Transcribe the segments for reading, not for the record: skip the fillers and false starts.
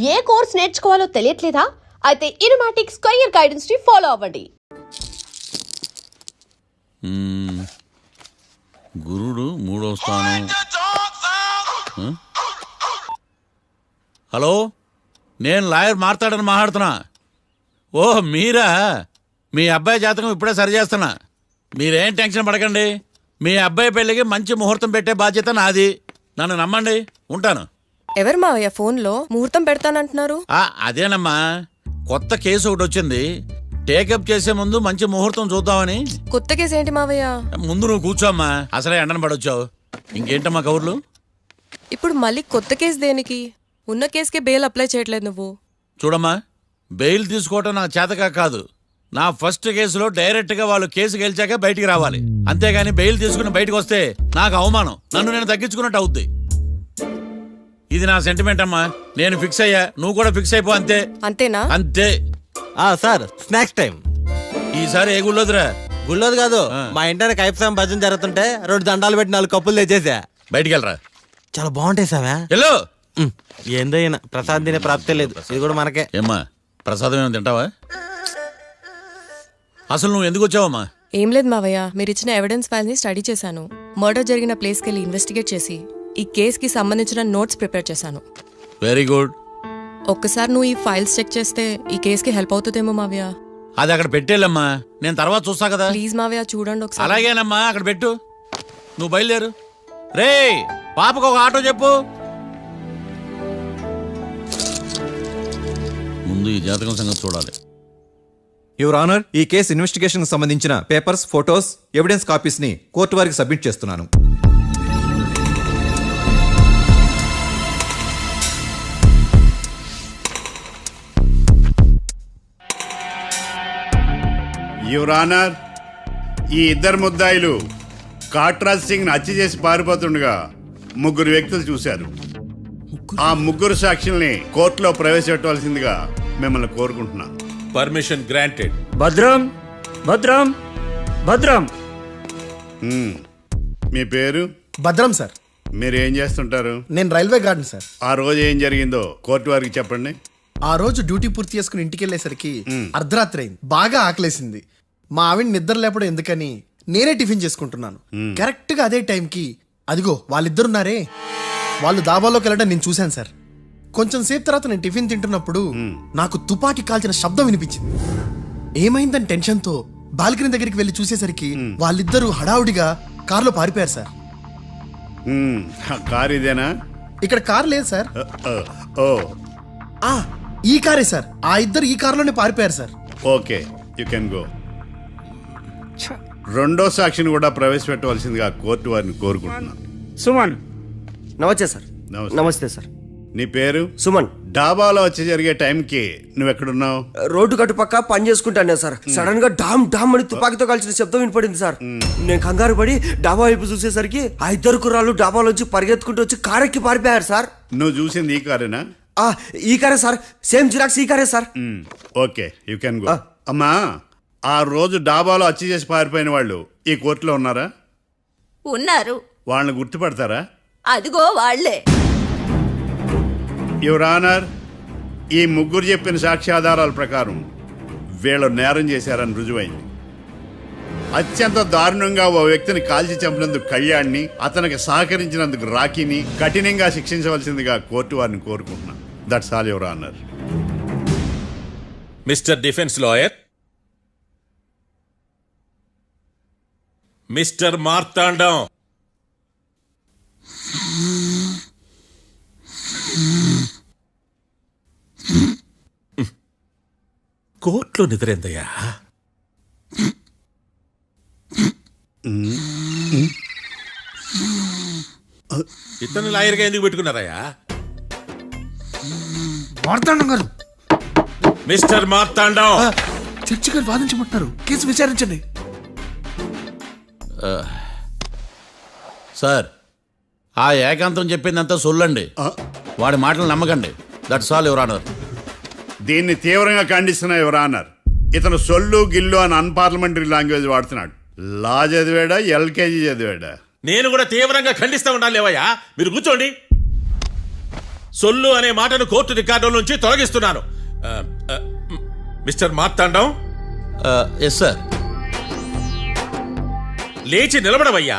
ఏ course నేర్చుకోవాలో తెలియట్లేదా? అయితే ఇనుమాటిక్స్ career guidance ని follow అవ్వండి. గురుడు 3వ స్థానం. హలో, నేను లాయర్ మాట్లాడుతున్నా. ఓ మీరా? మీ అబ్బాయి జాతకం ఇప్పుడే సరి చేస్తున్నా. మీరేం టెన్షన్ పడకండి. మీ అబ్బాయి పెళ్ళికి మంచి ముహూర్తం పెట్టే బాధ్యత నాది. నన్ను నమ్మండి. ఉంటాను. ఎవరు మావయ్య ఫోన్లో ముహూర్తం పెడతానంటున్నారు? అదేనమ్మా, కొత్త కేసు ఒకటి వచ్చింది. టేకప్ చేసే ముందు మంచి ముహూర్తం చూద్దామని. కొత్త కేసు ఏంటి మావయ్య? ముందు నువ్వు కూర్చోమ్మా, అసలే ఎండను పడొచ్చావు. ఇంకేంటమ్మా కబుర్లు? ఇప్పుడు మళ్ళీ కొత్త కేసు దేనికి? ఉన్న కేసుకే బెయిల్ అప్లై చేయట్లేదు నువ్వు. చూడమ్మా, బెయిల్ తీసుకోవటం నాకు చేతగా కాదు. నా ఫస్ట్ కేసులో డైరెక్ట్గా వాళ్ళు కేసు గెలిచాక బయటికి రావాలి. అంతేగాని బెయిల్ తీసుకుని బయటకు వస్తే నాకు అవమానం, నన్ను నేను తగ్గించుకున్నట్టు అవుద్ది. ఇది నా సెంటిమెంట్ అమ్మా. నేను ఫిక్స్ అయ్యా, నువ్వు కూడా ఫిక్స్ అయిపో. అంతే. అంతేనా? అంతే. Sir, snacks time. ఈసారి ఏ గుళ్ళోదురా? గుళ్ళోది కాదు, మా ఇంటర్ కైప్సాం భజన జరుగుతుంటే 2 దండాలు పెట్టి 4 కప్పులు తెచ్చేసా. బయటికి వెళ్ళరా. చాలా బాగుంటాయి సామే. హలో, ఏందో ఈయన ప్రసాద్ తినే ప్రాప్తే లేదు. ఇది కూడా మనకే. ఏమ్మా, ప్రసాదం ఏమైనా తింటావా? అసలు నువ్వు ఎందుకు వచ్చావమ్మా? ఏం లేదు మావయ్య, మీరు ఇచ్చిన ఎవిడెన్స్ ఫైల్స్ ని స్టడీ చేశాను. మర్డర్ జరిగిన ప్లేస్కి వెళ్ళి ఇన్వెస్టిగేట్ చేసి ఈ కేసుకి సంబంధించిన నోట్స్ ప్రిపేర్ చేశాను. Very good. ఒక్కసారి నువ్వు ఈ ఫైల్స్ చెక్ చేస్తే ఈ కేసుకి హెల్ప్ అవుతుందేమో మావయ్య. అది అక్కడ పెట్టేళ్ళమ్మా, నేను తర్వాత చూస్తా కదా. ప్లీజ్ మావయ్య, చూడండి ఒకసారి. అలాగేనమ్మా, అక్కడ పెట్టు. నువ్వు బయలుదేరు. రే, పాపకు ఒక ఆటో చెప్పు. ముందు ఈ జాతకం సంగతి చూడాలి. యువర్ ఆనర్, ఈ కేసు ఇన్వెస్టిగేషన్ సంబంధించిన పేపర్స్, ఫోటోస్, ఎవిడెన్స్ కాపీస్ ని కోర్టు వారికి సబ్మిట్ చేస్తున్నాను. యువర్ ఆనర్, ఈ ఇద్దరు ముద్దాయిలు కాట్రాజ్ సింగ్ హత్య చేసి పారిపోతుండగా 3 వ్యక్తులు చూశారు. ఆ 3 సాక్షుల్ని కోర్టులో ప్రవేశపెట్టవలసిందిగా మిమ్మల్ని కోరుకుంటున్నాను. Permission granted. భద్రం భద్రం భద్రం. మీ పేరు? భద్రం సార్. మీరు ఏం చేస్తుంటారు? నేను రైల్వే గార్డెన్ సార్. ఆ రోజు ఏం జరిగిందో కోర్టు వారికి చెప్పండి. ఆ రోజు డ్యూటీ పూర్తి చేసుకుని ఇంటికి వెళ్ళేసరికి అర్ధరాత్రి అయింది. బాగా ఆకలేసింది. మా ఆవిడ నిద్ర లేపడం ఎందుకని నేనే టిఫిన్ చేసుకుంటున్నాను. కరెక్ట్ గా అదే టైంకి అదిగో వాళ్ళిద్దరున్నారే, వాళ్ళు దాబాలోకి వెళ్ళడం నేను చూశాను సార్. కొంచెం సేపు తర్వాత నేను టిఫిన్ తింటున్నప్పుడు నాకు తుపాకీ కాల్చిన శబ్దం వినిపించింది. ఏమైందని టెన్షన్తో బాల్కనీ దగ్గరికి వెళ్ళి చూసేసరికి వాళ్ళిద్దరూ హడావుడిగా కారులో పారిపోయారు సార్. కారు ఇదేనా? ఇక్కడ కారు లేదు సార్. ఓ, ఈ కారే సార్. ఆ ఇద్దరు ఈ కారులోనే పారిపోయారు sir. Okay, you can go. రెండో సాక్షిని కూడా ప్రవేశపెట్టవలసిందిగా కోర్టు వారిని కోరుకుంటున్నాను. సుమన్. నమస్తే సార్. నమస్తే సార్. నీ పేరు? సుమన్. డాబాలో వచ్చి జరిగే టైంకి నువ్వు ఎక్కడున్నావు? రోడ్డు కట్టు పక్క పని చేసుకుంటాను సార్. సడన్ గా డామ్ డామ్ అని తుపాకీతో కాల్చిన శబ్దం వినపడింది సార్. నేను కంగారు పడి డాబా వైపు చూసేసరికి ఆ 2 కుర్రాళ్ళు డాబాలోంచి పరిగెత్తుకుంటూ వచ్చి కారెక్కి పారిపోయారు సార్. నువ్వు చూసింది ఈ కారేనా? ఈ కారే సార్. సేమ్ జిరాక్స్ ఈ కారే sir. Okay, you can go. అమ్మా, ఆ రోజు డాబాలో హత్య చేసి పారిపోయిన వాళ్ళు ఈ కోర్టులో ఉన్నారా? ఉన్నారు. వాళ్ళని గుర్తుపడతారా? అదిగో వాళ్లే. యువర్ ఆనర్, ఈ 3 చెప్పిన సాక్ష్యాధారాల ప్రకారం వీళ్ళు నేరం చేశారని రుజువైంది. అత్యంత దారుణంగా ఓ వ్యక్తిని కాల్చి చంపినందుకు కళ్యాణ్ని, అతనికి సహకరించినందుకు రాకీని కఠినంగా శిక్షించవలసిందిగా కోర్టు వారిని కోరుకుంటున్నాను. That's all your honour. Mister defence lawyer, mister Marthandam, కోర్టులో నిద్రేందయ్యా? ఇతను లాయర్గా ఎందుకు పెట్టుకున్నారయ్యా? మార్తాండం గారు. మిస్టర్ మార్తాండం, చర్చి గారు వాదించమంటున్నారు. కేసు విచారించండి. సార్, ఆ ఏకాంతం చెప్పిందంతా సొల్లండి. వాడి మాటలు నమ్మకండి. That's all your honour. దీన్ని తీవ్రంగా ఖండిస్తున్నా యువర్ ఆనర్. ఇతను సొల్లు గిల్లు అని అన్పార్లమెంటరీ లాంగ్వేజ్ వాడుతున్నాడు. లా చదివాడా, ఎల్కేజీ చదివాడా? నేను కూడా తీవ్రంగా ఖండిస్తా ఉండాలి లేవయ్యా. మీరు కూర్చోండి. సొల్లు అనే మాటను కోర్టు రికార్డుల నుంచి తొలగిస్తున్నాను. Mister Marthandam, yes sir. లేచి నిలబడవయ్యా.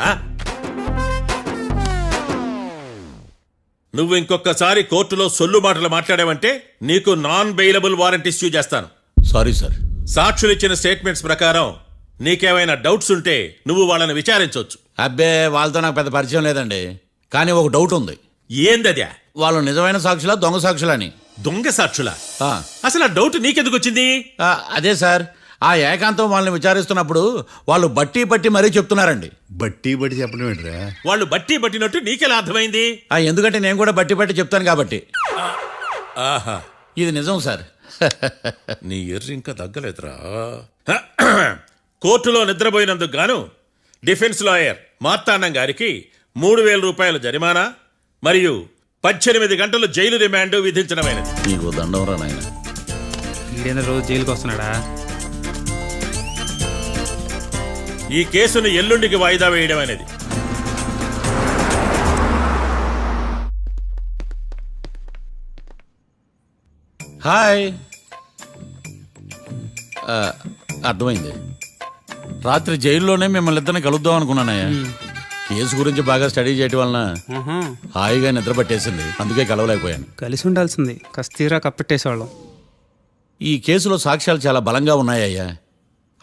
నువ్వు ఇంకొకసారి కోర్టులో సొల్లు మాటలు మాట్లాడావంటే నీకు నాన్ బెయిలబుల్ వారెంట్ ఇష్యూ చేస్తాను. Sorry sir. సాక్షులు ఇచ్చిన స్టేట్మెంట్స్ ప్రకారం నీకేమైనా డౌట్స్ ఉంటే నువ్వు వాళ్ళని విచారించవచ్చు. అబ్బే, వాళ్ళతో నాకు పెద్ద పరిచయం లేదండి. కానీ ఒక డౌట్ ఉంది. ఏందద్యా? వాళ్ళు నిజమైన సాక్షులా దొంగ సాక్షులని? దొంగ సాక్షులా? ఆ, అసలు ఆ డౌట్ నీకెందుకు వచ్చింది? అదే సార్, ఆ ఏకాంతం వాళ్ళని విచారిస్తున్నప్పుడు వాళ్ళు బట్టి మరీ చెప్తున్నారండి. బట్టి చెప్పడం ఏంట్రా? వాళ్ళు బట్టి పట్టినట్టు నీకెలా అర్థమైంది? ఎందుకంటే నేను కూడా బట్టి చెప్తాను కాబట్టి. ఆహా, ఇది నిజం సార్. నీ ఎర్రి ఇంకా తగ్గలేదురా. కోర్టులో నిద్రపోయినందుకు గాను డిఫెన్స్ లాయర్ మార్తాండం గారికి 3,000 రూపాయల జరిమానా మరియు 18 గంటలు జైలు రిమాండ్ విధించడమైనది. నీకు దండం రా నాయన. ఈడైనా రోజు జైలుకి వస్తున్నాడా? ఈ కేసును ఎల్లుండికి వాయిదా వేయడం అనేది. హాయ్. అర్థమైంది. రాత్రి జైల్లోనే మిమ్మల్ని ఇద్దరిని కలుద్దాం అనుకున్నానయ్యా. కేసు గురించి బాగా స్టడీ చేయటం వలన హాయిగా నిద్ర పట్టేసింది. అందుకే కలవలేకపోయాను. కలిసి ఉండాల్సింది. కస్తీరా కప్పెట్టేసేవాళ్ళం. ఈ కేసులో సాక్ష్యాలు చాలా బలంగా ఉన్నాయ్యా.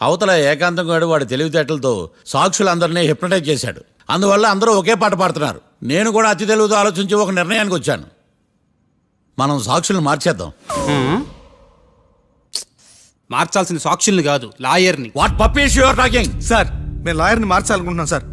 అవతల ఏకాంతం గాడు వాడి తెలివితేటలతో సాక్షులందరినీ హిప్నటైజ్ చేశాడు. అందువల్ల అందరూ ఒకే పాట పాడుతున్నారు. నేను కూడా అతి తెలివితో ఆలోచించి ఒక నిర్ణయానికి వచ్చాను. మనం సాక్షులను మార్చేద్దాం. మార్చాల్సింది సాక్షుల్ని కాదు, లాయర్ని. What puppies you are talking? Sir, మేము లాయర్ని మార్చాలనుకుంటున్నాం సార్.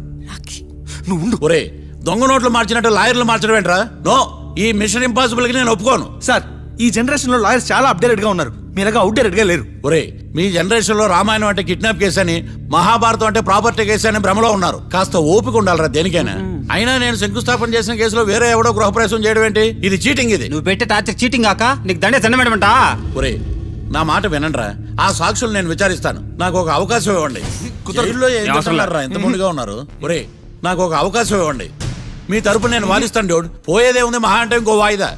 నువ్వు ఉండు. ఒరే, దొంగ నోట్లు మార్చినట్టు లాయర్లు మార్చడం ఏంట్రా? నో, ఈ మిషన్ ఇంపాసిబుల్ కి నేను ఒప్పుకోను. సార్, ఈ జనరేషన్ లో లాయర్స్ చాలా అప్డేటెడ్ గా ఉన్నారు. మీరుగా అవుట్డేటెడ్ గా లేరు. ఒరే, మీ జనరేషన్ లో రామాయణం అంటే కిడ్నాప్ కేసు అని, మహాభారతం అంటే ప్రాపర్టీ కేసు అని భ్రమలో ఉన్నారు. కాస్త ఓపిక ఉండాలరా దేనికైనా. అయినా నేను శంకుస్థాపన చేసిన కేసులో వేరే ఎవడో గృహప్రవేశం చేయడం ఏంటి? ఇది చీటింగ్. ఇది నువ్వు పెట్టే టార్చర్ చీటింగ్ కాక నీకు దండమంట. ఒరే, నా మాట వినండిరా. ఆ సాక్షులు నేను విచారిస్తాను. నాకు ఒక అవకాశం ఇవ్వండి. జైల్లో ఏం చేస్తున్నారా ఎంత ముందుగా ఉన్నారు? ఒరే, నాకు ఒక అవకాశం ఇవ్వండి. మీ తరపు నేను వాదిస్తాను. డోడ్ పోయేదే ఉంది, మహా అంటే ఇంకో వాయిదా.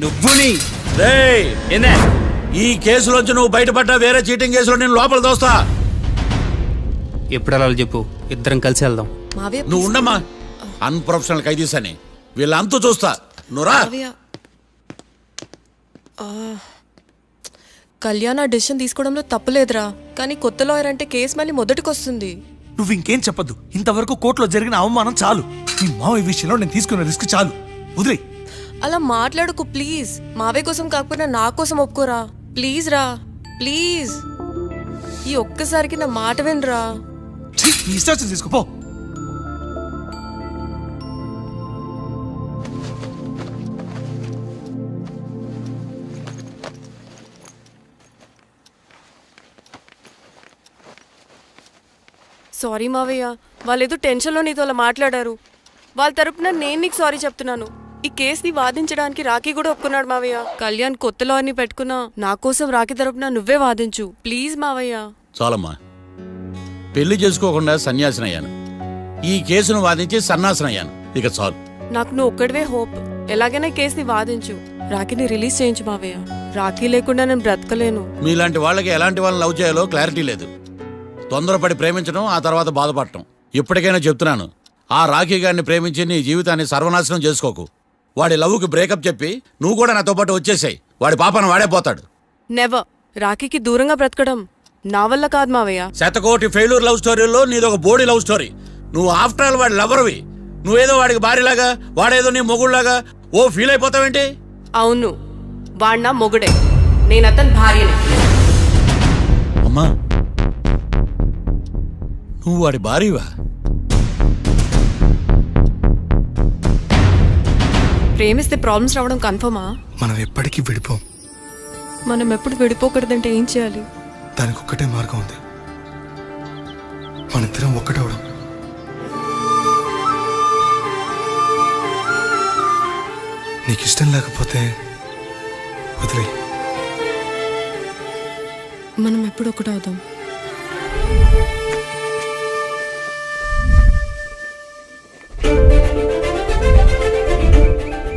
నువ్వు ఏందే ఈ కేసులోంచి నువ్వు బయటపడ్డా వేరే చీటింగ్ కేసులో నేను లోపల దోస్తా. ఎప్పుడు అలా చెప్పు, ఇద్దరం కలిసి వెళ్దాం. మావయ్య, నువ్వు ఉండమ్మా. అన్ప్రొఫెషనల్ ఖైదీస్ అని వీళ్ళంతా చూస్తా. నువ్వురా. మావయ్య. కళ్యాణ్ ఆ డెసిషన్ తీసుకోవడంలో తప్పులేదురా. కానీ కొత్త లాయర్ అంటే కేసు మళ్ళీ మొదటికొస్తుంది. నువ్వు ఇంకేం చెప్పద్దు. ఇంతవరకు కోర్టులో జరిగిన అవమానం చాలు. ఈ మావయ్య విషయంలో నేను తీసుకున్న రిస్క్ చాలు. వదిలే. అలా మాట్లాడుకు ప్లీజ్. మావయ్య కోసం కాకపోయినా నా కోసం ఒప్పుకోరా ప్లీజ్ రా, ప్లీజ్. ఈ ఒక్కసారికి నా మాట వినరా. నీ ఇష్టం తీసుకోపో. సారీ మావయ్య, వాళ్ళేదో టెన్షన్లో నీతో అలా మాట్లాడారు. వాళ్ళ తరపున నేను నీకు సారీ చెప్తున్నాను. ఈ కేసుని వాదించడానికి రాఖీ కూడా ఒప్పుకున్నాడు మావయ్య. కళ్యాణ్ కొత్త లాయర్ని పెట్టుకున్నా నా కోసం రాఖీ తరపున నువ్వే వాదించు ప్లీజ్ మావయ్య. చాలమ్మా, పెళ్లి చేసుకోకుండా సన్యాసినయ్యాను. ఈ కేసును వాదించి సన్నాసనయ్యాను. ఇక చాలు. నాకు నువ్వు ఒక్కడివే హోప్. ఎలాగైనా కేసుని వాదించు, రాఖీని రిలీజ్ చేయించు మావయ్య. రాఖీ లేకుండా నేను బ్రతకలేను. మీలాంటి వాళ్ళకి ఎలాంటి వాళ్ళని లవ్ చేయాలో క్లారిటీ లేదు. తొందరపడి ప్రేమించడం, ఆ తర్వాత బాధపడటం. ఇప్పటికైనా చెప్తున్నాను, ఆ రాఖీ గారిని ప్రేమించి నీ జీవితాన్ని సర్వనాశనం చేసుకోకు. వాడి లవ్కి బ్రేకప్ చెప్పి నువ్వు కూడా నాతో పాటు వచ్చేసాయి. వాడి పాపను వాడే పోతాడు. నెవర్. రాఖీకి దూరంగా బ్రతకడం నా వల్ల కాదు మావయ్య. శతకోటి ఫెయిల్యూర్ లవ్ స్టోరీలో నీదొక బోడీ లవ్ స్టోరీ. నువ్వు ఆఫ్టర్ ఆల్ వాడి లవర్వి. నువ్వేదో వాడికి భార్యలాగా, వాడేదో నీ మొగుడులాగా ఓ ఫీల్ అయిపోతావేంటి? అవును, వాడు నా మొగుడే, నేను అతని భార్యని. అమ్మా, నువ్వు వాడి భార్యవా? ప్రేమిస్తే ప్రాబ్లమ్స్ రావడం కన్ఫర్మా? మనం ఎప్పటికీ విడిపోం. మనం ఎప్పుడు విడిపోకూడదంటే ఏం చేయాలి? దానికి ఒక్కటే మార్గం ఉంది. మనిద్దరం ఒక్కటవడం. నీకు ఇష్టం లేకపోతే వదిలే. మనం ఎప్పుడు ఒకటవుదాం.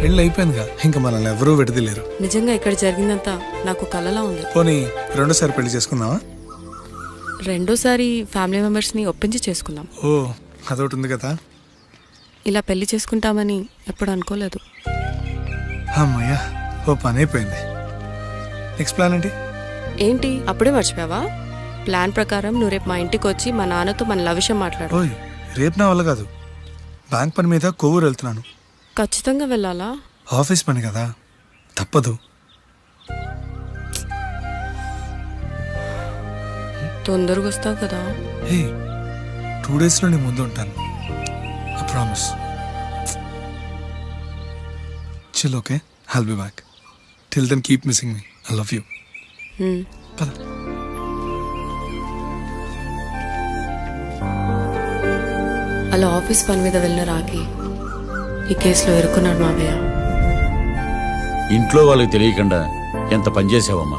పెళ్ళి అయిపోయిందిగా ఇంకా మనల్ని ఎవరూ విడదలేరు. నిజంగా ఇక్కడ జరిగిందంతా నాకు కలలా ఉంది. పోనీ రెండోసారి పెళ్లి చేసుకుందామా? రెండోసారి ఫ్యామిలీ మెంబర్స్ని ఒప్పించి చేసుకుందాం. ఓ అదొకటి ఉంది కదా. ఇలా పెళ్లి చేసుకుంటామని ఎప్పుడు అనుకోలేదు. అమ్మయ్యా, ఓ పని అయిపోయింది. నెక్స్ట్ ప్లాన్ ఏంటి? ఏంటి అప్పుడే మర్చిపోయావా? ప్లాన్ ప్రకారం నువ్వు రేపు మా ఇంటికి వచ్చి మా నాన్నతో మన లవ్ విషయం మాట్లాడు. ఓయ్ రేపు నా వల్ల కాదు. బ్యాంక్ పని మీద కొవ్వూరు వెళ్తున్నాను. ఖచ్చితంగా వెళ్ళాలా? ఆఫీస్ పని కదా, తప్పదు. తొందరగా వస్తావు కదా. హే 2 డేస్లో నీ ముందు ఉంటాను. I promise. Chill okay, I'll be back. Till then keep missing me. I love you. పద. అలా ఆఫీస్ పని మీద వెళ్ళిన రాకి ఈ కేసులో ఇరుక్కున్నాడు మావయ్య. ఇంట్లో వాళ్ళకి తెలియకుండా ఎంత పనిచేసావమ్మా.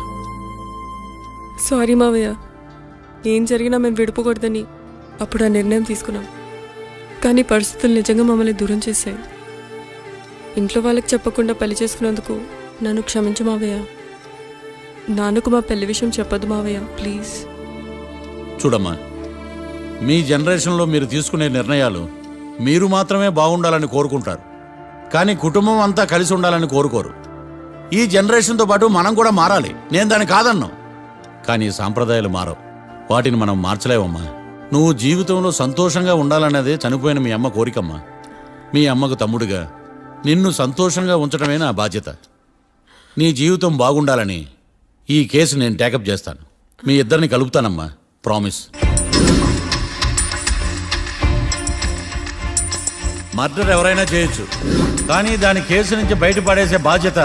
సారీ మావయ్య, ఏం జరిగినా మేము విడిపోకూడదని అప్పుడు ఆ నిర్ణయం తీసుకున్నాం. కానీ పరిస్థితులు నిజంగా మమ్మల్ని దూరం చేశాయి. ఇంట్లో వాళ్ళకి చెప్పకుండా పెళ్లి చేసుకున్నందుకు నన్ను క్షమించు మావయ్య. నాన్నకు మా పెళ్లి విషయం చెప్పొద్దు మావయ్య, ప్లీజ్. చూడమ్మా, మీ జనరేషన్లో మీరు తీసుకునే నిర్ణయాలు మీరు మాత్రమే బాగుండాలని కోరుకుంటారు, కానీ కుటుంబం అంతా కలిసి ఉండాలని కోరుకోరు. ఈ జనరేషన్తో పాటు మనం కూడా మారాలి, నేను దాన్ని కాదన్నాం. కానీ సాంప్రదాయాలు మారవు, వాటిని మనం మార్చలేవమ్మా. నువ్వు జీవితంలో సంతోషంగా ఉండాలన్నదే చనిపోయిన మీ అమ్మ కోరికమ్మా. మీ అమ్మకు తమ్ముడిగా నిన్ను సంతోషంగా ఉంచడమే నా బాధ్యత. నీ జీవితం బాగుండాలని ఈ కేసు నేను టేకప్ చేస్తాను. మీ ఇద్దరిని కలుపుతానమ్మా, ప్రామిస్. మర్డర్ ఎవరైనా చేయొచ్చు, కానీ దాని కేసు నుంచి బయటపడేసే బాధ్యత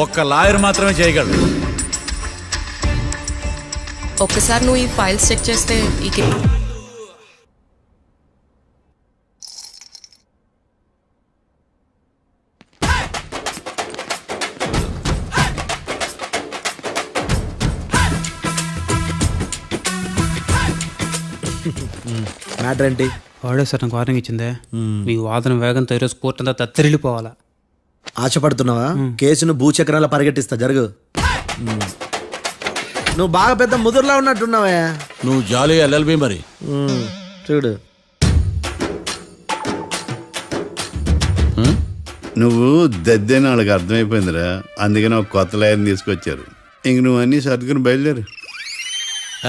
ఒక్క లాయర్ మాత్రమే చేయగలడు. ఒక్కసారి నువ్వు ఈ ఫైల్స్ చెక్ చేస్తే ఈ మ్యాటర్ ఏంటి? వాడే సార్ నాకు వార్నింగ్ ఇచ్చిందే. మీ వాదన వేగంతో ఈరోజు కోర్టు అంతా తత్తరిల్లిపోవాలా. ఆశపడుతున్నావా? కేసును భూచక్రాల పరిగెట్టిస్తా, జరుగు. నువ్వు బాగా పెద్ద ముదురులా ఉన్నట్టున్నావే. నువ్వు జాలి ఎల్ఎల్బి మరి. చూడు, నువ్వు దద్దని వాళ్ళకి అర్థమైపోయిందిరా, అందుకని ఒక కొత్త లాయర్ని తీసుకొచ్చారు. ఇంక నువ్వు అన్నీ సర్దుకుని బయలుదేరు.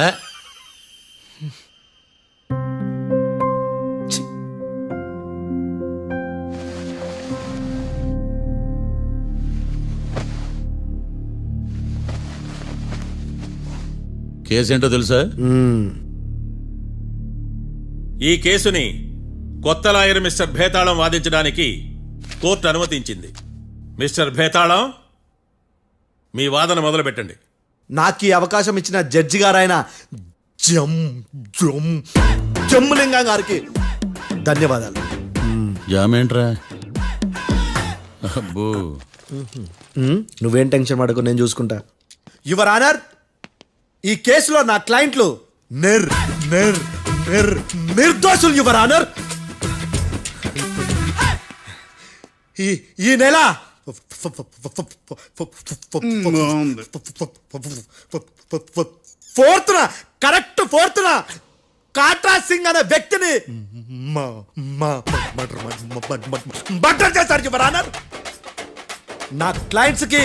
ఏ? కేసేంటో తెలుసా? ఈ కేసుని కొత్త లాయర్ మిస్టర్ భేతాళం వాదించడానికి కోర్టు అనుమతించింది. మిస్టర్ భేతాళం, మీ వాదన మొదలు పెట్టండి. నాకు ఈ అవకాశం ఇచ్చిన జడ్జి గారైన జమ్ములింగం గారికి ధన్యవాదాలు. జామేంట్రా? అబ్బో, నువ్వేం టెన్షన్ పడకు, నేను చూసుకుంటా. యువర్ ఆనర్, ఈ కేసులో నా క్లయింట్లు నిర్దోషులు యువర్ ఆనర్. ఈ నెల 4th correct 4th Katra Singh అనే వ్యక్తిని మర్డర్ చేశారు యువర్ ఆనర్. నా క్లయింట్స్ కి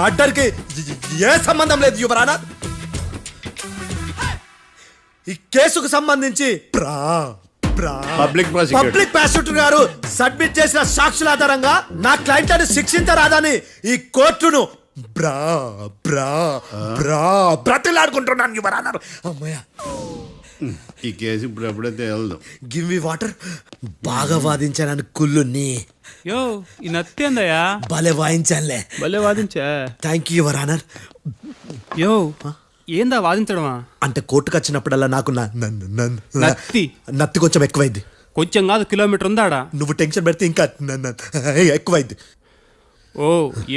మర్డర్ కి ఏ సంబంధం లేదు యువర్ ఆనర్. ఈ కేసుకు సంబంధించి పబ్లిక్ ప్రాసిక్యూటర్ గారు సబ్మిట్ చేసిన సాక్షుల ఆధారంగా నా క్లయింట్ అని శిక్షించరాదని ఈ కోర్టును బ్రతిలాడుకుంటున్నాను యువర్ ఆనర్. అమ్మయ్య, ఈ కేసు ఇప్పుడు ఎప్పుడైతే వెళ్దాం. Give me water. బాగా వాదించానని కుళ్ళుని. యో ఈ నత్తేందయ్యా, భలే వాయించానులే. భలే వాదించా. Thank you your honour. యో ఏందా వాదించడమా? అంటే కోర్టుకు వచ్చినప్పుడల్లా నాకు నత్తి కొంచెం ఎక్కువైంది. కొంచెం కాదు, కిలోమీటర్ ఉందాడా. నువ్వు టెన్షన్ పెడితే ఇంకా ఎక్కువైంది. ఓ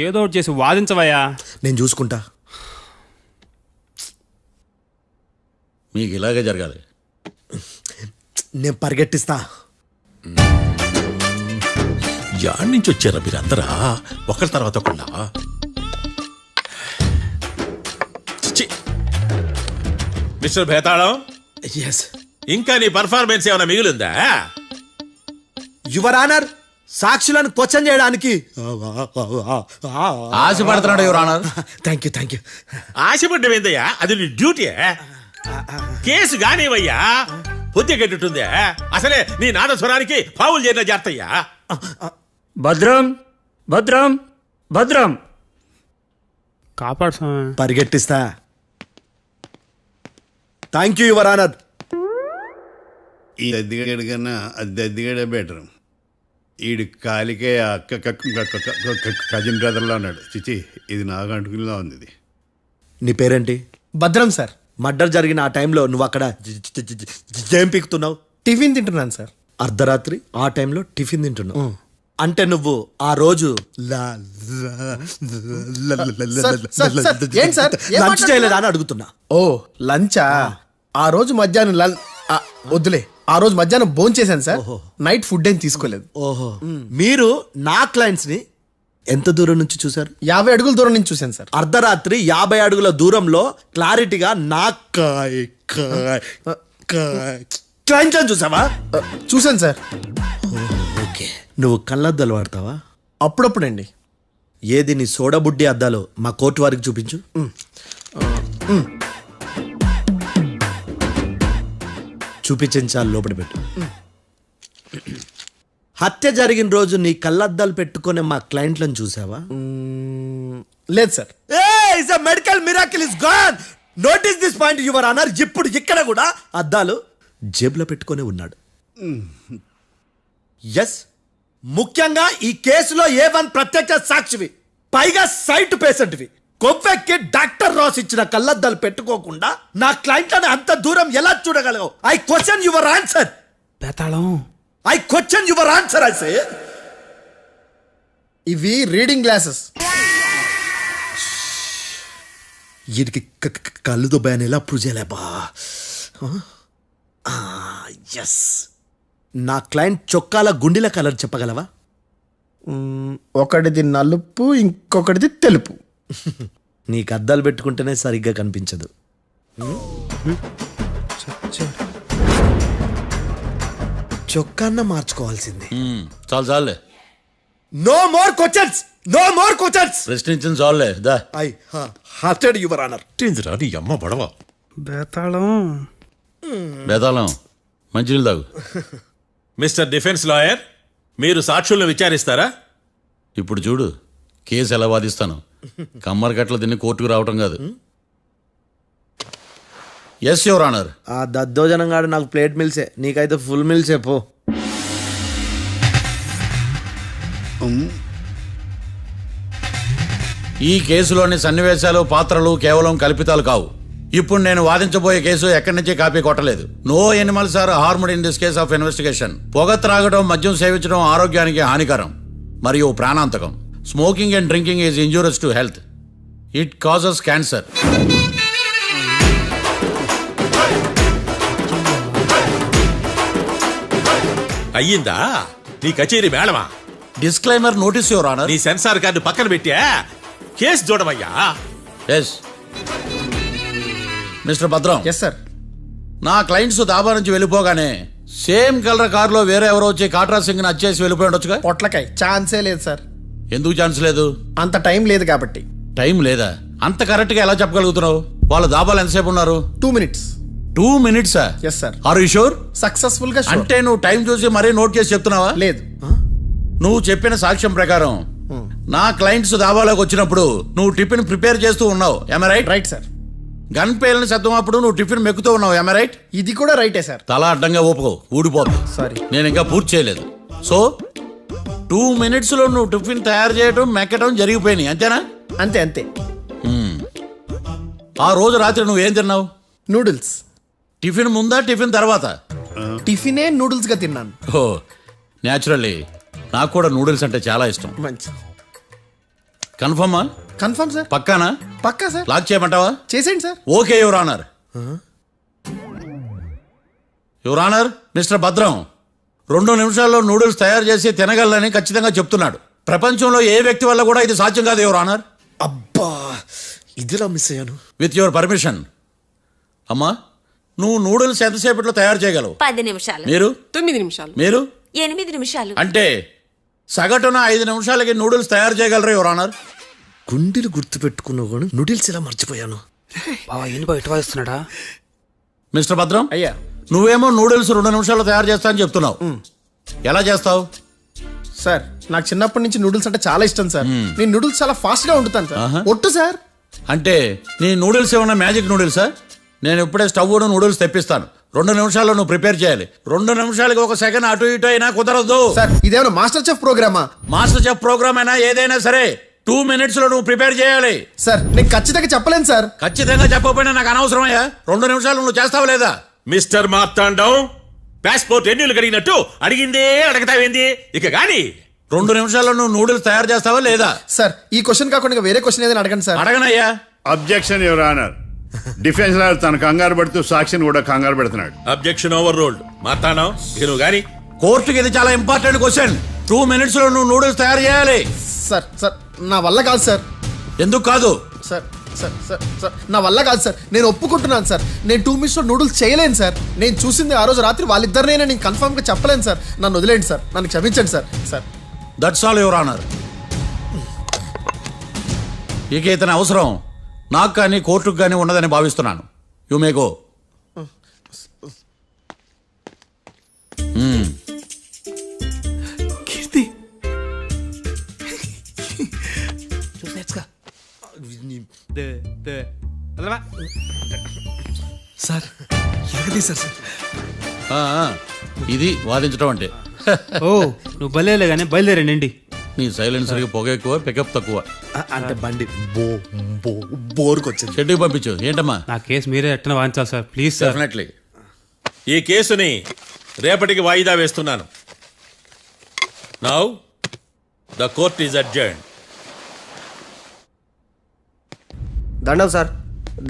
ఏదో ఒకటి చేసి వాదించవయ్యా. నేను చూసుకుంటా. మీకు ఇలాగే జరగాలి. నేను పరిగెట్టిస్తా. యాడ్ నుంచి వచ్చారా మీరందరా ఒకరి తర్వాత ఒకళ్ళ మిస్టర్ భేతాళం ఇంకా నీ పర్ఫార్మెన్స్ ఏమైనా మిగిలిందా? యువర్ ఆనర్, సాక్షులను క్వశ్చన్ చేయడానికి ఆశపడుతున్నాడు యువర్ ఆనర్. థ్యాంక్ యూ ఆశపడ్డం ఏందయ్యా, అది నీ డ్యూటీ. కేసు గానేవయ్యా, బుద్ధి గట్టుందే. అసలే నీ నాదస్వరానికి పావులు చేరిన జాతయ్యా. భద్రం భద్రం భద్రం. కాపాడు స్వామి. పరిగెట్టిస్తా. Thank you your honour. ఈ అద్దెగాడి కన్నా అద్దెగాడే బెటర్. ఈడు కాలికే కజిన్ బ్రదర్లో ఉన్నాడు. చిచి, ఇది నాకు అంటుకునిలా ఉంది. ఇది నీ పేరేంటి? భద్రం సార్. మర్డర్ జరిగిన ఆ టైంలో నువ్వు అక్కడ ఏం పీకుతున్నావు? టిఫిన్ తింటున్నాను సార్. అర్ధరాత్రి ఆ టైంలో టిఫిన్ తింటున్నావు అంటే నువ్వు ఆ రోజు ఏంటి సార్? లంచ్ చేయలేదా అని అడుగుతున్నా. ఓ లంచా? ఆ రోజు మధ్యాహ్నం వద్దులే, ఆ రోజు మధ్యాహ్నం భోజనం చేశాను సార్. నైట్ ఫుడ్ ఏం తీసుకోలేదు. ఓహో, మీరు నా క్లయింట్స్ ని ఎంత దూరం నుంచి చూశారు? 50 అడుగుల దూరం నుంచి చూశాను సార్. అర్ధరాత్రి 50 అడుగుల దూరంలో క్లారిటీగా నా క్లయింట్స్ అని చూసావా? చూశాను సార్. ఓకే, నువ్వు కళ్ళద్దాలు వాడతావా? అప్పుడప్పుడండి. ఏది నీ సోడబుడ్డి అద్దాలు మా కోర్టు వారికి చూపించు. చూపించాలి, లోపల పెట్టు. హత్య జరిగిన రోజు నీ కళ్ళద్దాలు పెట్టుకునే మా క్లయింట్లను చూసావా? లేదు sir. Medical miracle is gone. Notice this point your honour. ఇప్పుడు ఇక్కడ కూడా అద్దాలు జేబులో పెట్టుకొని ఉన్నాడు. ఎస్, ముఖ్యంగా ఈ కేసులో A1 ప్రత్యక్ష సాక్షివి, పైగా సైట్ పేషెంట్వి. కొవ్వెక్కి డాక్టర్ రాస్ ఇచ్చిన కళ్ళద్దాలు పెట్టుకోకుండా నా క్లయింట్లను అంత దూరం ఎలా చూడగలవు? I question your answer. బేతాళం. I question your answer. I say ఇవి రీడింగ్ గ్లాసెస్. వీడికి కళ్ళు దుబ్బాయని ఎలా ప్రూవ్ చేయలేబా? ఎస్, నా క్లయింట్ చొక్కాల గుండెల కలర్ చెప్పగలవా? ఒకటిది నలుపు, ఇంకొకటిది తెలుపు. నీకు అద్దాలు పెట్టుకుంటేనే సరిగ్గా కనిపించదు. చొక్కాన్న మార్చుకోవాల్సింది. చాలు చాలులే, no more questions, no more questions. ప్రశ్నించింది చాలులే. That I hurted your honour. ఏందిరా నీ అమ్మ బడవ. బేతాళం. బేతాళం, మంచినీళ్ళు తాగు. మిస్టర్ డిఫెన్స్ లాయర్, మీరు సాక్షులను విచారిస్తారా? ఇప్పుడు చూడు కేసు ఎలా వాదిస్తాను. కమ్మరి కట్టలు తిని కోర్టుకు రావటం కాదు. Yes your honour. ఆ దద్దోజనంగాడు నాకు ప్లేట్ మిల్సే, నీకైతే ఫుల్ మిల్సే పో. ఈ కేసులోని సన్నివేశాలు, పాత్రలు కేవలం కల్పితాలు కావు. ఇప్పుడు నేను వాదించబోయే కేసు ఎక్కడి నుంచి కాపీ కొట్టలేదు. No animals are harmed in this case of investigation. పొగ త్రాగడం, మద్యం సేవించడం ఆరోగ్యానికి హానికరం మరియు ప్రాణాంతకం. Smoking and drinking is injurious to health. It causes cancer. అయ్యిందా నీ కచేరీ మేడమా? Disclaimer notice your honour. నీ సెన్సార్ కార్డు పక్కన పెట్టా కేసు చూడమయ్యా. Yes mister Bhadram. Yes sir. నా క్లయింట్స్ దాబా నుంచి వెళ్ళిపోగానే సేమ్ కలర్ కారులో వేరే ఎవరో వచ్చి కాట్రా సింగ్ వచ్చేసి వెళ్ళిపోయి ఉండొచ్చుగా? పొట్లకాయ ఛాన్సే లేదు సార్. ఎందుకు ఛాన్స్ లేదు? అంత టైం లేదు కాబట్టి. టైం లేదా? అంత కరెక్ట్ గా ఎలా చెప్పగలుగుతున్నావు? వాళ్ళు దాబాలు ఎంతసేపు ఉన్నారు? 2 minutes. 2 minutes? Yes sir. Are you sure? Successful గా sure. అంటే నువ్వు టైం చూసి మరీ నోట్ చేసి చెప్తున్నావా? లేదు. నువ్వు చెప్పిన సాక్ష్యం ప్రకారం నా క్లయింట్స్ దాబాలోకి వచ్చినప్పుడు నువ్వు టిఫిన్ ప్రిపేర్ చేస్తూ ఉన్నావు. ఎమ రైట్? Right sir. గన్ పేలిన శబ్దం అప్పుడు నువ్వు టిఫిన్ మెక్కుతూ ఉన్నావు. ఎమ రైట్? ఇది కూడా రైటే సార్. తల అడ్డంగా ఊపుకో, ఊడిపోదు. సారీ. నేను ఇంకా పూర్తి చేయలేదు. సో 2 minutes లో నువ్వు టిఫిన్ తయారు చేయడం, మెక్కడం జరిగిపోయినాయి, అంతేనా? అంతే అంతే. ఆ రోజు రాత్రి నువ్వేం తిన్నావు? నూడిల్స్. టిఫిన్ ముందా, టిఫిన్ తర్వాత? టిఫినే నూడిల్స్ గా తిన్నాను. ఓ న్యాచురల్లీ నాకు కూడా నూడిల్స్ అంటే చాలా ఇష్టం. మంచి. కన్ఫర్మా? Confirm sir. పక్కానా? పక్కా సార్. లాక్ చేయమంటావా? చేసేయండి sir. Okay your honour. Your honour, mister Bhadram 2 నిమిషాల్లో నూడిల్స్ తయారు చేసి తినగలని ఖచ్చితంగా చెప్తున్నాడు. ప్రపంచంలో ఏ వ్యక్తి వల్ల కూడా ఇది సాధ్యం కాదు యువర్ ఆనర్. అబ్బా ఇదిలా మిస్ అయ్యాను. With your permission. అమ్మా, నువ్వు నూడిల్స్ ఎంతసేపట్లో తయారు చేయగలవు? 10 నిమిషాలు. మీరు? 9 నిమిషాలు. మీరు? 8 నిమిషాలు. అంటే సగటున 5 నిమిషాలకి నూడిల్స్ తయారు చేయగలరు యువర్ ఆనర్. గుండెలు గుర్తు పెట్టుకున్నావు కానీ నూడిల్స్ ఇలా మర్చిపోయాను. బావా ఏంటి బయట వాయిస్తున్నాడా? మిస్టర్ భద్రం, అయ్యా నువ్వేమో నూడిల్స్ 2 నిమిషాల్లో తయారు చేస్తా అని చెప్తున్నావు. ఎలా చేస్తావు? సార్ నాకు చిన్నప్పటి నుంచి నూడిల్స్ అంటే చాలా ఇష్టం సార్. నేను నూడిల్స్ చాలా ఫాస్ట్ గా వండుతాను సార్. ఒట్టు సార్. అంటే నీ నూడిల్స్ ఏమన్నా మ్యాజిక్ నూడిల్సా? నేను ఇప్పుడే స్టవ్ నూడిల్స్ తెప్పిస్తాను. 2 నిమిషాల్లో నువ్వు ప్రిపేర్ చేయాలి. 2 నిమిషాలకి 1 సెకండ్ అటు ఇటు అయినా కుదరదు. సార్ ఇదేమైనా మాస్టర్ చెఫ్ ప్రోగ్రామా? మాస్టర్ చెఫ్ ప్రోగ్రామ్ అయినా ఏదైనా సరే 2 minutes లో నువ్వు ప్రిపేర్ చేయాలి. సార్ నేను ఖచ్చితంగా చెప్పలేను సార్. ఖచ్చితంగా చెప్పకపోయినా నాకు అనవసరమయ్యా. 2 నిమిషాలు నువ్వు చేస్తావు లేదా? మిస్టర్ మార్తాండం, పాస్పోర్ట్ ఎన్నిళ్ళు కడిగినట్టు అడిగిందే అడగతావేంది? ఇక గాని 2 నిమిషాల్లో నువ్వు నూడిల్స్ తయారు చేస్తావా లేదా? సార్ ఈ క్వశ్చన్ కాకుండా ఇంకా వేరే క్వశ్చన్ ఏదైనా అడగండి సార్. అడగనయ్యా. Objection your honour. Defence lawyer తన కంగారు పడుతూ సాక్షిని కూడా కంగారు పెడుతున్నాడు. Objection over ruled. మార్తాండం, ఇక నువ్వు గాని. కోర్టుకి ఇది చాలా ఇంపార్టెంట్ క్వశ్చన్. 2 minutes లో నువ్వు నూడిల్స్ తయారు చేయాలి. సార్ సార్ నా వల్ల కాదు సార్. ఎందుకు కాదు? సార్ సార్ సార్ సార్ నా వల్ల కాదు సార్. నేను ఒప్పుకుంటున్నాను సార్. నేను 2 minutes లో నూడిల్స్ చేయలేను సార్. నేను చూసింది ఆ రోజు రాత్రి వాళ్ళిద్దరినైనా నేను కన్ఫర్మ్ గా చెప్పలేను సార్. నన్ను వదిలేండి సార్. నన్ను క్షమించండి sir. Sir that's all your honour. ఇక ఇతని అవసరం నాకు కానీ కోర్టుకు కానీ ఉండదని భావిస్తున్నాను. You may go. కీర్తి సార్ ఎరగదీశారు సార్. ఇది వాదించడం అంటే. ఓ నువ్వు బయలుదేరలే కానీ బయలుదేరండి. నీ సైలెన్సర్కి పొగ ఎక్కువ, పికప్ తక్కువ. అంటే బండి బోర్కి వచ్చింది. షెడ్యూల్ పంపించు. ఏంటమ్మా? నా కేసు మీరే ఎట్టన వాయించాలి సార్, ప్లీజ్ సార్. డెఫినెట్లీ. ఈ కేసుని రేపటికి వాయిదా వేస్తున్నాను. Now the court is adjourn. దండాలు సార్.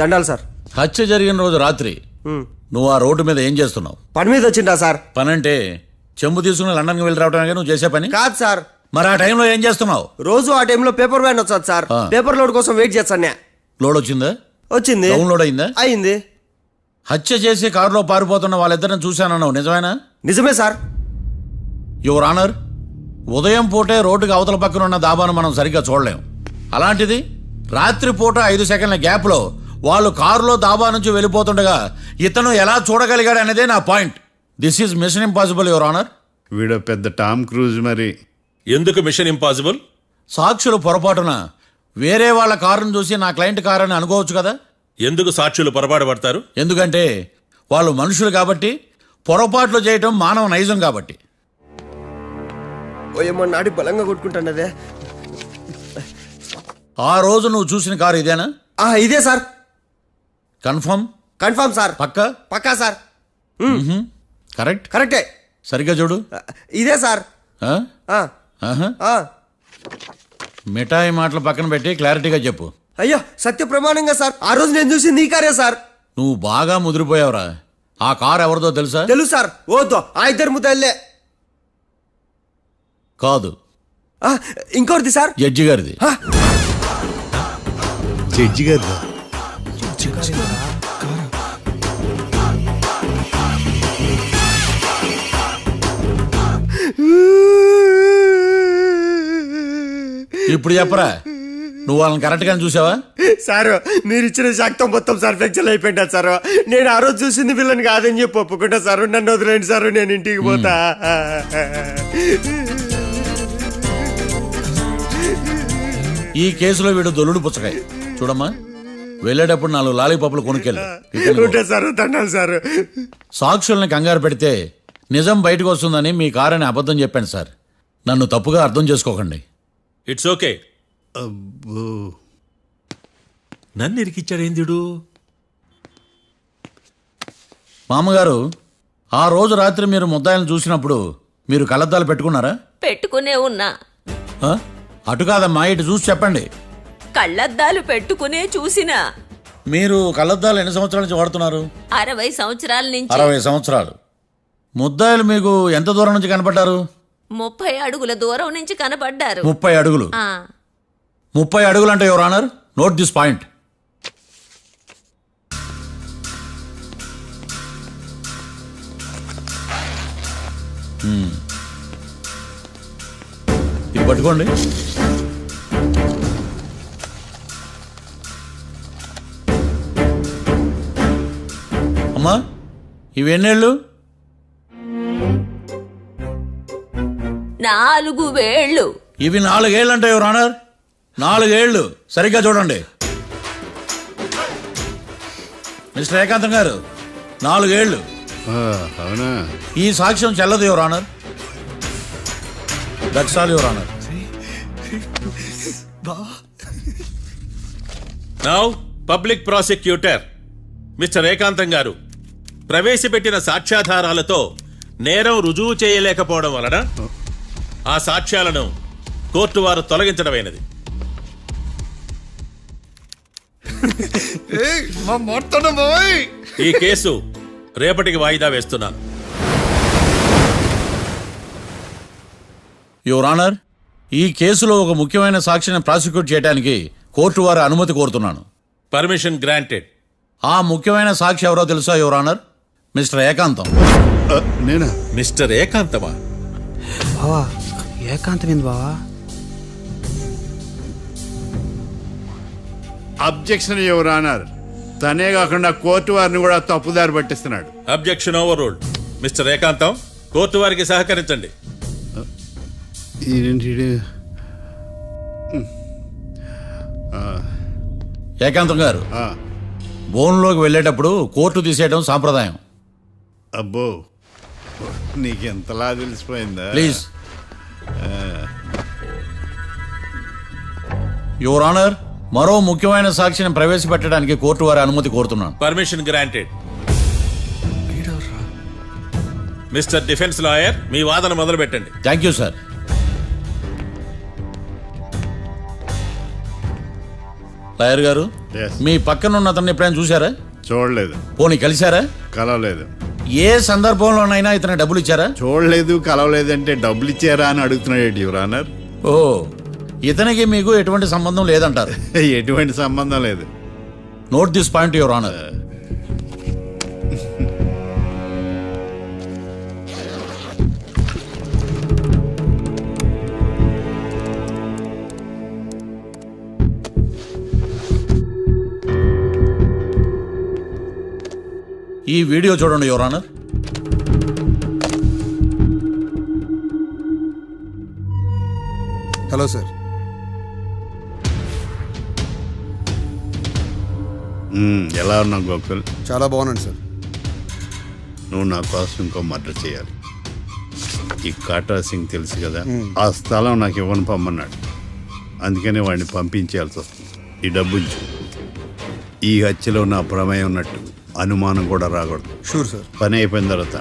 దండాలు సార్. హత్య జరిగిన రోజు రాత్రి నువ్వు ఆ రోడ్డు మీద ఏం చేస్తున్నావు? పని మీద వచ్చిందా సార్? పని అంటే చెంబు తీసుకుని లండన్కి వెళ్ళి రావడానికి నువ్వు చేసే పని కాదు సార్. మరి ఆ టైంలో ఏం చేస్తున్నావు? రోజు ఆ టైంలో పేపర్ వ్యాన్ వచ్చాది సార్. పేపర్ లోడ్ కోసం వెయిట్ చేస్తాను. లోడ్ వచ్చిందా? వచ్చింది. డౌన్లోడ్ అయిందా? అయింది. హత్య చేసి కారులో పారిపోతున్న వాళ్ళిద్దరిని చూశానన్నావు, నిజమేనా? నిజమే సార్. యువర్ ఆనర్, ఉదయం పూటే రోడ్డుకి అవతల పక్కన ఉన్న దాబాను మనం సరిగ్గా చూడలేం. అలాంటిది రాత్రి పూట 5 సెకండ్ల గ్యాప్లో వాళ్ళు కారులో దాబా నుంచి వెళ్ళిపోతుండగా ఇతను ఎలా చూడగలిగాడు అనేదే నా point. This is mission impossible your honour. వీడు పెద్ద టామ్ క్రూజ్ మరి. ఎందుకు మిషన్ ఇంపాసిబుల్? సాక్షులు పొరపాటున వేరే వాళ్ళ కారును చూసి నా క్లయింట్ కారు అని అనుకోవచ్చు కదా. ఎందుకు సాక్షులు పొరపాటు పడతారు? ఎందుకంటే వాళ్ళు మనుషులు కాబట్టి, పొరపాట్లు చేయటం మానవ నైజం కాబట్టి. ఓయమ్మ నాడి బలంగా కొట్టుకుంటానదే. ఆ రోజు నువ్వు చూసిన కారు ఇదేనా? ఇదే సార్. కన్ఫర్మ్? Confirm sir. పక్కా? పక్కా సార్. కరెక్ట్? కరెక్టే. సరిగ్గా చూడు. ఇదే సార్. ఆ? ఆహా. మిఠాయి మాటలు పక్కన పెట్టి క్లారిటీగా చెప్పు. అయ్యో సత్య ప్రమాణంగా సార్, ఆ రోజు నేను చూసి నీ కారే సార్. నువ్వు బాగా ముదిరిపోయావురా. ఆ కారు ఎవరిదో తెలుసా? తెలుసు సార్. ఓతో ఆ ఇద్దరు ముద్దల్లే. కాదు, ఇంకోటిది సార్. జడ్జి గారిది. జడ్జి గారు ఇప్పుడు చెప్పరా, నువ్వు వాళ్ళని కరెక్ట్ గానే చూసావా? సార్ మీరు ఇచ్చిన శాక్తం మొత్తం సార్ ఫ్లెక్చర్ అయిపోయింది సార్. నేను ఆ రోజు చూసింది వీళ్ళని కాదని చెప్పి ఒప్పుకుంటా సార్. నన్ను వదిలేండి సార్, నేను ఇంటికి పోతా. ఈ కేసులో వీడు దొల్లుడు పుచ్చకాయ. చూడమ్మా, వెళ్ళేటప్పుడు 4 లాలీపాపులు కొనుక్కెళ్ళు. Sir దండాలి sir. సాక్షుల్ని కంగారు పెడితే నిజం బయటకు వస్తుందని మీ కారని అబద్ధం చెప్పాను సార్. నన్ను తప్పుగా అర్థం చేసుకోకండి. It's okay. నన్ను ఇరికిచ్చాడేందుడు? మామగారు, ఆ రోజు రాత్రి మీరు ముద్దాయిలను చూసినప్పుడు మీరు కళ్ళద్దాలు పెట్టుకున్నారా? పెట్టుకునే ఉన్నా. అటు కాదమ్మా, ఇటు చూసి చెప్పండి. కళ్ళద్దాలు పెట్టుకునే చూసినా. మీరు కళ్ళద్దాలు ఎన్ని సంవత్సరాల నుంచి వాడుతున్నారు? 60 సంవత్సరాల నుంచి. 60 సంవత్సరాలు. ముద్దాయిలు మీకు ఎంత దూరం నుంచి కనపడ్డారు? 30 అడుగుల దూరం నుంచి కనబడ్డారు. 30 అడుగులు. ఆ, 30 అడుగులు అంటే your honour, note this point. ఇది పట్టుకోండి. అమ్మా, ఇవి ఎన్నేళ్ళు? 4 వేళ్ళు. ఇవి 4 ఏళ్ళు అంటే యువర్ ఆనర్, 4 ఏళ్ళు. సరిగ్గా చూడండి మిస్టర్ ఏకాంతం గారు, 4 ఏళ్ళు. అవునా? ఈ సాక్ష్యం చెల్లదు your honour. That's all your honour. Now public prosecutor mister ఏకాంతం గారు ప్రవేశపెట్టిన సాక్ష్యాధారాలతో నేరం రుజువు చేయలేకపోవడం వలన ఆ సాక్ష్యాలను కోర్టు వారు తొలగించడమైనది. ఈ కేసు రేపటికి వాయిదా వేస్తున్నాను. యువర్ ఆనర్, ఈ కేసులో ఒక ముఖ్యమైన సాక్షిని ప్రాసిక్యూట్ చేయడానికి కోర్టు వారి అనుమతి కోరుతున్నాను. Permission granted. ఆ ముఖ్యమైన సాక్షి ఎవరో తెలుసా యువర్ ఆనర్? మిస్టర్ ఏకాంతం. నేనా? మిస్టర్ ఏకాంతమా? బావా ఏకాంతం ఏంది బావా? Objection your honour. తనే కాకుండా కోర్టు వారిని కూడా తప్పుదారి పట్టిస్తున్నాడు. Objection overruled. Mister Ekantham, కోర్టు వారికి సహకరించండి. ఏకాంతం గారు, బోన్లోకి వెళ్ళేటప్పుడు కోర్టు తీసేయడం సాంప్రదాయం. అబ్బో, నీకెంతలా తెలిసిపోయిందా? ప్లీజ్. యువర్ ఆనర్, మరో ముఖ్యమైన సాక్షిని ప్రవేశపెట్టడానికి కోర్టు వారి అనుమతి కోరుతున్నాను. Permission granted. Mister defence lawyer, మీ వాదన మొదలు పెట్టండి. Thank you sir. లాయర్ గారు, Yes. మీ పక్కన ఉన్న అతన్ని ఎప్పుడైనా చూసారా? చూడలేదు. పోనీ కలిశారా? కలవలేదు. ఏ సందర్భంలోనైనా ఇతను డబ్బులు ఇచ్చారా? చూడలేదు, కలవలేదంటే డబ్బులు ఇచ్చారా అని అడుగుతున్నాడు యువర్ ఆనర్. ఓ, ఇతనికి మీకు ఎటువంటి సంబంధం లేదంటారు? ఎటువంటి సంబంధం లేదు. Note this point your honour. ఈ వీడియో చూడండి యువర్ ఆనర్. Hello sir. ఎలా ఉన్నావు గోకుల్? చాలా బాగున్నాను సార్. నువ్వు నా కోసం ఇంకో మర్డర్ చేయాలి. ఈ కాటా సింగ్ తెలుసు కదా, ఆ స్థలం నాకు ఇవ్వను పమ్మన్నాడు. అందుకనే వాడిని పంపించేయాల్సి వస్తుంది. ఈ డబ్బు ఉంచు. ఈ హత్యలో నా ప్రమేయం ఉన్నట్టు అనుమానం కూడా రాకూడదు. Sure sir. పని అయిపోయిన తర్వాత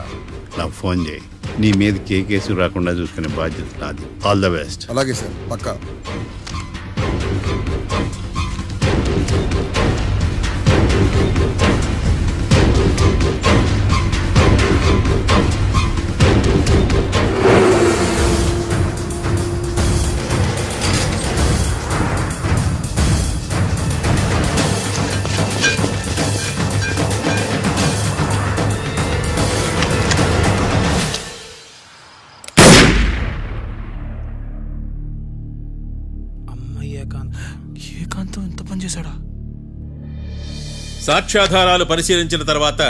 నాకు ఫోన్ చేయి. నీ మీద కేసు రాకుండా చూసుకునే బాధ్యత నాది. All the best. అలాగే సార్, పక్కా. ఏకాంతం ఇంత పని చేశాడా? సాక్ష్యాధారాలు పరిశీలించిన తర్వాత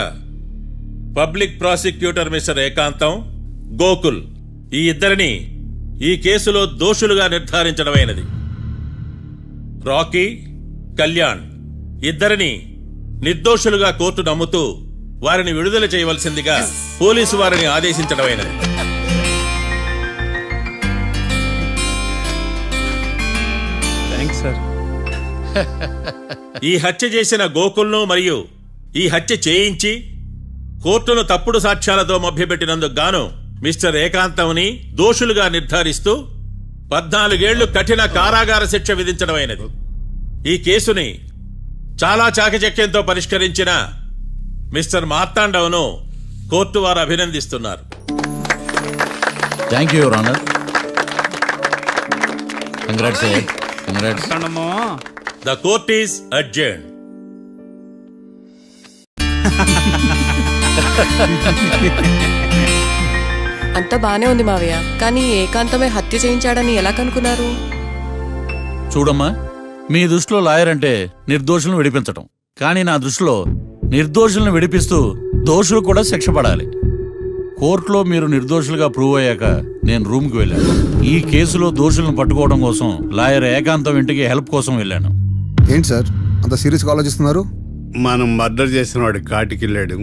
పబ్లిక్ ప్రాసిక్యూటర్ మిస్టర్ ఏకాంతం, గోకుల్ ఈ ఇద్దరిని ఈ కేసులో దోషులుగా నిర్ధారించడమైనది. రాకీ, కళ్యాణ్ ఇద్దరిని నిర్దోషులుగా కోర్టు నమ్ముతూ వారిని విడుదల చేయవలసిందిగా పోలీసు వారిని ఆదేశించడమైనది. ఈ హత్య చేసిన గోకుల్ను మరియు ఈ హత్య చేయించి కోర్టును తప్పుడు సాక్ష్యాలతో మభ్యపెట్టినందుకు గాను మిస్టర్ ఏకాంతంని దోషులుగా నిర్ధారిస్తూ 14 ఏళ్లు కఠిన కారాగార శిక్ష విధించడమైనది. ఈ కేసుని చాలా చాకచక్యంతో పరిష్కరించిన మిస్టర్ మార్తాండవను కోర్టు వారు అభినందిస్తున్నారు. Thank you your honour. Congrats congrats. The court is adjourn. అంతా బానే ఉంది మావయ్య, కానీ ఏకాంతమే హత్య చేయించాడని ఎలా కనుక్కున్నారు? చూడమ్మా, మీ దృష్టిలో లాయర్ అంటే నిర్దోషులను విడిపించటం, కానీ నా దృష్టిలో నిర్దోషులను విడిపిస్తూ దోషులు కూడా శిక్ష పడాలి. కోర్టులో మీరు నిర్దోషులుగా ప్రూవ్ అయ్యాక నేను రూమ్కి వెళ్ళాను. ఈ కేసులో దోషులను పట్టుకోవడం కోసం లాయర్ ఏకాంతం ఇంటికి హెల్ప్ కోసం వెళ్ళాను. ఏంటి సార్ అంత సీరియస్గా ఆలోచిస్తున్నారు? మనం మర్డర్ చేసిన వాడు కాటికి వెళ్ళాడు,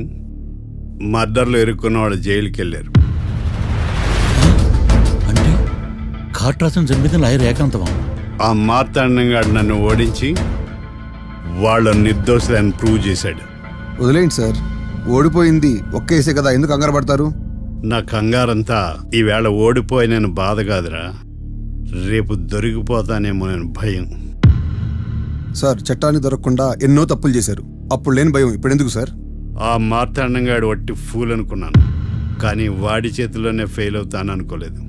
మర్డర్లో ఇరుక్కున్న వాడు జైలుకి వెళ్ళారు. అంటే కాట్రాసం చంపిన లాయర్ ఏకాంతమా? ఆ మార్తాండంగాడు నన్ను ఓడించి వాళ్ళ నిర్దోషులని ప్రూవ్ చేశాడు. వదిలేండి సార్, ఓడిపోయింది ఒక్కేసే కదా, ఎందుకు కంగారు పడతారు? నా కంగారంతా ఈవేళ ఓడిపోయినని బాధ కాదురా, రేపు దొరికిపోతానేమో నేను భయం. సార్ చట్టాన్ని దొరకకుండా ఎన్నో తప్పులు చేశారు, అప్పుడు లేని భయం ఇప్పుడు ఎందుకు సార్? ఆ మార్తాండంగాడు వట్టి ఫూల్ అనుకున్నాను, కానీ వాడి చేతిలోనే ఫెయిల్ అవుతాను అనుకోలేదు.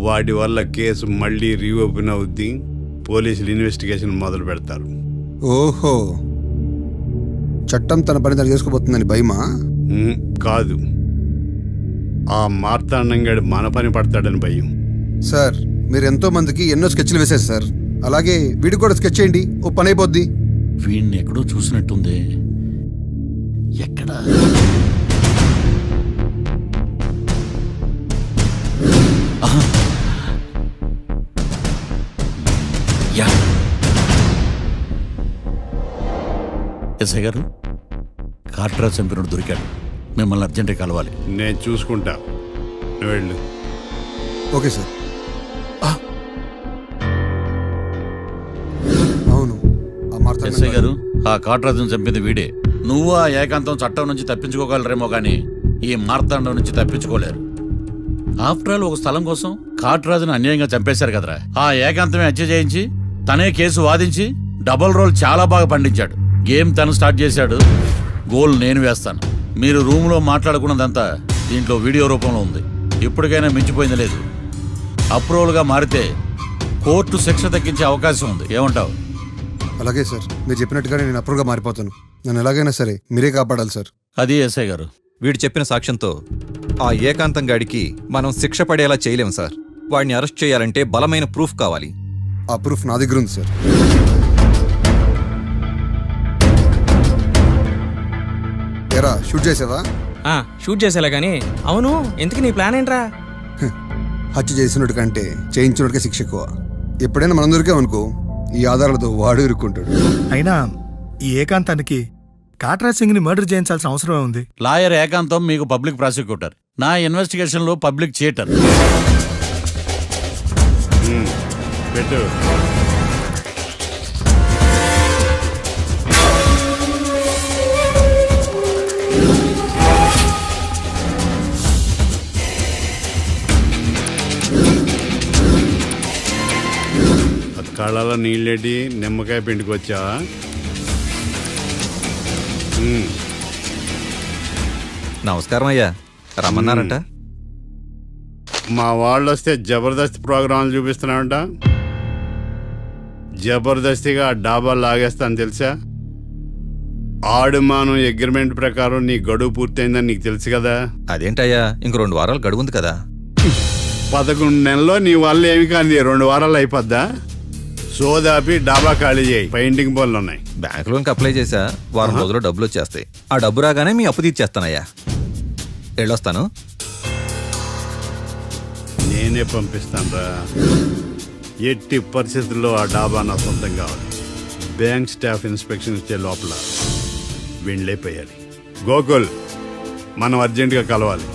వాడి వల్ల కేసు మళ్ళీ రీఓపెన్ అవుద్ది, పోలీసులు ఇన్వెస్టిగేషన్ మొదలు పెడతారు. ఓహో, చట్టం తన పని తను చేసుకోబోతుందని భయమా? కాదు, ఆ మార్తాండంగాడు మన పని పడతాడని భయం. సార్ మీరు ఎంతో మందికి ఎన్నో స్కెచ్లు వేశారు సార్, అలాగే వీడికి కూడా స్కెచ్ చేయండి, ఓ పని అయిపోద్ది. వీడిని ఎక్కడో చూసినట్టుంది. ఎక్కడ? ఆహా. యా. ఎస్ఐ గారు, కాట్రా చంపినోడు దొరికాడు, మిమ్మల్ని అర్జెంట్గా కలవాలి. నేను చూసుకుంటా, నువ్వు వెళ్ళు. Okay sir. అవును, ఎస్ఐ గారు, ఆ కాట్రాజును చంపింది వీడే. నువ్వు ఆ ఏకాంతం చట్టం నుంచి తప్పించుకోగలరేమో కానీ ఈ మార్తాండం నుంచి తప్పించుకోలేరు. ఆఫ్టర్ ఆల్ ఒక స్థలం కోసం కాట్రాజును అన్యాయంగా చంపేశారు కదరా. ఆ ఏకాంతమే హత్య చేయించి తనే కేసు వాదించి డబుల్ రోల్ చాలా బాగా పండించాడు. గేమ్ తను స్టార్ట్ చేశాడు, గోల్ నేను వేస్తాను. మీరు రూమ్లో మాట్లాడుకున్నదంతా దీంట్లో వీడియో రూపంలో ఉంది. ఇప్పటికైనా మించిపోయింది లేదు. అప్రూవల్గా మారితే కోర్టు శిక్ష తగ్గించే అవకాశం ఉంది. ఏమంటావు? అలాగే సార్, మీరు చెప్పినట్టుగానే నేను అప్రూవ్గా మారిపోతాను. నన్ను ఎలాగైనా సరే మీరే కాపాడాలి సార్. అది ఎస్ఐ గారు. వీడు చెప్పిన సాక్ష్యంతో ఆ ఏకాంతం గాడికి మనం శిక్ష పడేలా చేయలేం సార్. వాడిని అరెస్ట్ చేయాలంటే బలమైన ప్రూఫ్ కావాలి. ఆ ప్రూఫ్ నా దగ్గర ఉంది సార్. ఎరా షూట్ చేసావా? షూట్ చేసేలా కానీ. అవును, ఎందుకు నీ ప్లాన్ ఏంట్రా? హత్య చేసినట్టు కంటే చేయించినట్టుగా శిక్ష ఎక్కువ. ఎప్పుడైనా మనం దొరికామనుకో, ఈ ఆధారాలతో వాడు ఇరుక్కుంటాడు. అయినా ఈ ఏకాంతానికి కాట్రా సింగ్ ని మర్డర్ చేయించాల్సిన అవసరమే ఉంది. లాయర్ ఏకాంతం మీకు పబ్లిక్ ప్రాసిక్యూటర్, నా ఇన్వెస్టిగేషన్ లో పబ్లిక్ థియేటర్. పెట్టు. కళ్ళలో నీళ్ళేటి నిమ్మకాయ పిండుకొచ్చావా? నమస్కారం అయ్యా, రమ్మన్నారంట. మా వాళ్ళు వస్తే జబర్దస్త్ ప్రోగ్రాంలు చూపిస్తున్నామంట. జబర్దస్తిగా డాబా లాగేస్తాను తెలుసా? ఆడుమాను అగ్రిమెంట్ ప్రకారం నీ గడువు పూర్తయిందని నీకు తెలుసు కదా. అదేంటయ్యా, ఇంక 2 వారాలు గడువు ఉంది కదా. 11 నెలల్లో నీ వల్ల ఏమి కానీ 2 వారాలు అయిపోద్దా? సోదాపి డాబా ఖాళీ చేయి, పెయింటింగ్ పనులు ఉన్నాయి. బ్యాంక్ లోన్కి అప్లై చేశా, వారం రోజుల్లో డబ్బులు వచ్చేస్తాయి. ఆ డబ్బు రాగానే మీ అప్పు తీర్చేస్తానయ్యా. వెళ్ళొస్తాను. నేనే పంపిస్తాను రా. ఎట్టి పరిస్థితుల్లో ఆ డాబా నా సొంతం కావాలి. బ్యాంక్ స్టాఫ్ ఇన్స్పెక్షన్ ఇచ్చే లోపల వెళ్ళైపోయాలి. గోకుల్, మనం అర్జెంటుగా కలవాలి.